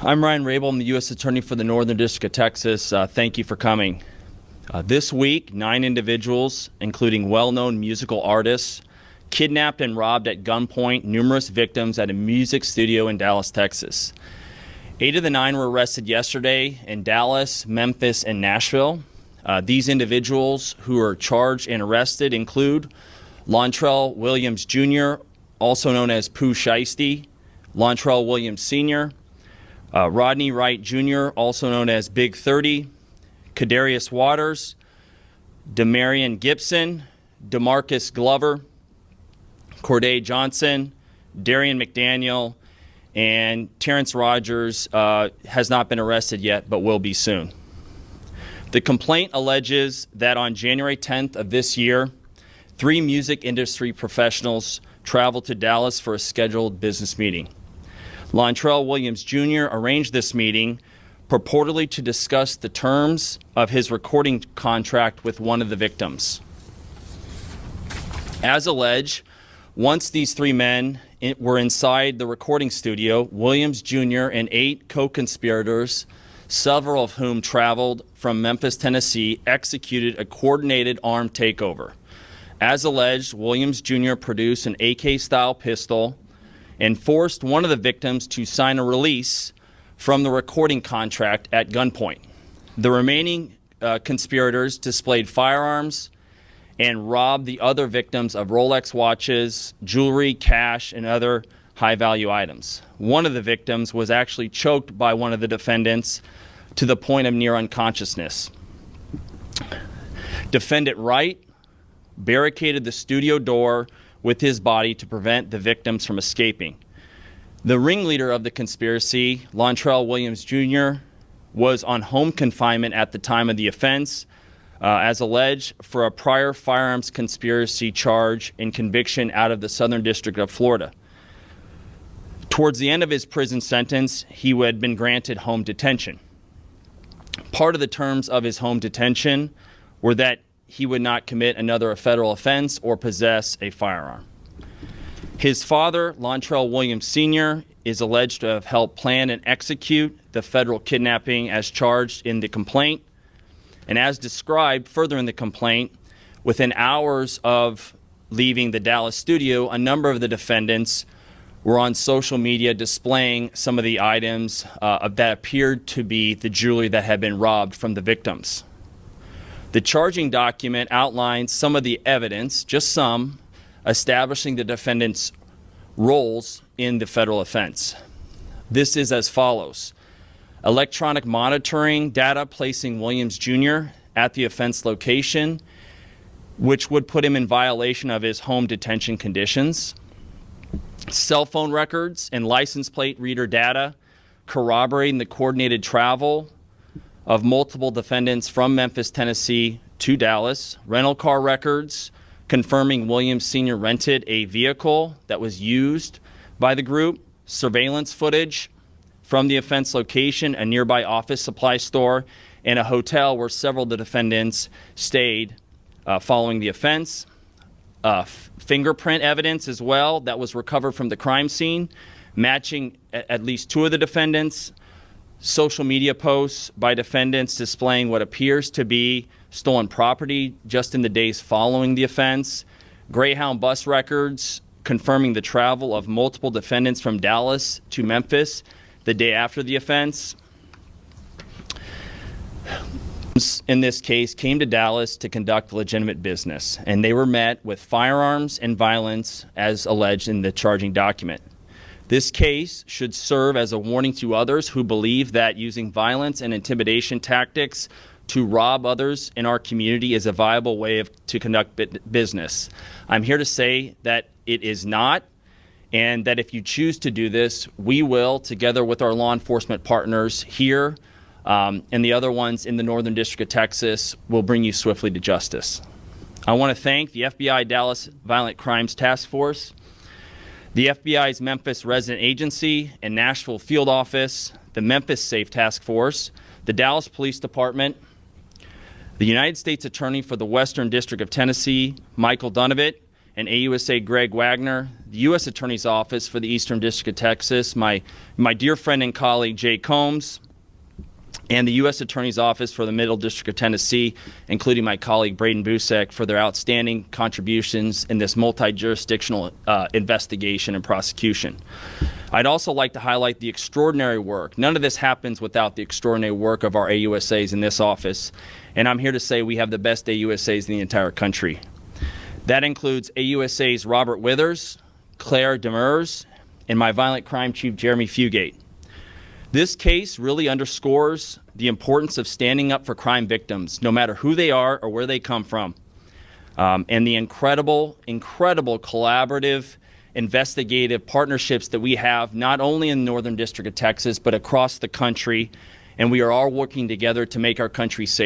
I'm Ryan Rabel. I'm the U.S. Attorney for the Northern District of Texas. Thank you for coming. This week, 9 individuals, including well-known musical artists, kidnapped and robbed at gunpoint numerous victims at a music studio in Dallas, Texas. 8 of the 9 were arrested yesterday in Dallas, Memphis, and Nashville. These individuals who are charged and arrested include Lontrell Williams Jr., also known as Pooh Shiesty, Lontrell Williams Sr., Rodney Wright Jr., also known as Big30, Kadarius Waters, Demarion Gibson, DeMarcus Glover, Corday Johnson, Darian McDaniel, and Terrence Rogers has not been arrested yet, but will be soon. The complaint alleges that on January 10th of this year, 3 music industry professionals traveled to Dallas for a scheduled business meeting. Lontrell Williams Jr. arranged this meeting purportedly to discuss the terms of his recording contract with one of the victims. As alleged, once these 3 men were inside the recording studio, Williams Jr. and 8 co-conspirators, several of whom traveled from Memphis, Tennessee, executed a coordinated armed takeover. As alleged, Williams Jr. produced an AK-style pistol and forced one of the victims to sign a release from the recording contract at gunpoint. The remaining conspirators displayed firearms and robbed the other victims of Rolex watches, jewelry, cash, and other high-value items. One of the victims was actually choked by one of the defendants to the point of near unconsciousness. Defendant Wright barricaded the studio door with his body to prevent the victims from escaping. The ringleader of the conspiracy, Lontrell Williams Jr., was on home confinement at the time of the offense, as alleged, for a prior firearms conspiracy charge and conviction out of the Southern District of Florida. Towards the end of his prison sentence, he had been granted home detention. Part of the terms of his home detention were that he would not commit another federal offense or possess a firearm. His father, Lontrell Williams Sr., is alleged to have helped plan and execute the federal kidnapping as charged in the complaint. And as described further in the complaint, within hours of leaving the Dallas studio, a number of the defendants were on social media displaying some of the items that appeared to be the jewelry that had been robbed from the victims. The charging document outlines some of the evidence, just some, establishing the defendants' roles in the federal offense. This is as follows: electronic monitoring data placing Williams Jr. at the offense location, which would put him in violation of his home detention conditions. Cell phone records and license plate reader data corroborating the coordinated travel of multiple defendants from Memphis, Tennessee to Dallas. Rental car records confirming Williams Sr. rented a vehicle that was used by the group. Surveillance footage from the offense location, a nearby office supply store, and a hotel where several of the defendants stayed following the offense. Fingerprint evidence as well that was recovered from the crime scene, matching at least 2 of the defendants. Social media posts by defendants displaying what appears to be stolen property just in the days following the offense. Greyhound bus records confirming the travel of multiple defendants from Dallas to Memphis the day after the offense. In this case, came to Dallas to conduct legitimate business, and they were met with firearms and violence as alleged in the charging document. This case should serve as a warning to others who believe that using violence and intimidation tactics to rob others in our community is a viable way to conduct business. I'm here to say that it is not, and that if you choose to do this, we will, together with our law enforcement partners here and the other ones in the Northern District of Texas, will bring you swiftly to justice. I want to thank the FBI Dallas Violent Crimes Task Force, the FBI's Memphis Resident Agency and Nashville Field Office, the Memphis Safe Task Force, the Dallas Police Department, the United States Attorney for the Western District of Tennessee, Michael Dunovit, and AUSA Greg Wagner, the U.S. Attorney's Office for the Eastern District of Texas, my dear friend and colleague Jay Combs, and the U.S. Attorney's Office for the Middle District of Tennessee, including my colleague Braden Busek, for their outstanding contributions in this multi-jurisdictional investigation and prosecution. I'd also like to highlight the extraordinary work. None of this happens without the extraordinary work of our AUSAs in this office, and I'm here to say we have the best AUSAs in the entire country. That includes AUSAs Robert Withers, Claire Demers, and my violent crime chief Jeremy Fugate. This case really underscores the importance of standing up for crime victims, no matter who they are or where they come from, and the incredible collaborative, investigative partnerships that we have, not only in the Northern District of Texas, but across the country, and we are all working together to make our country safer.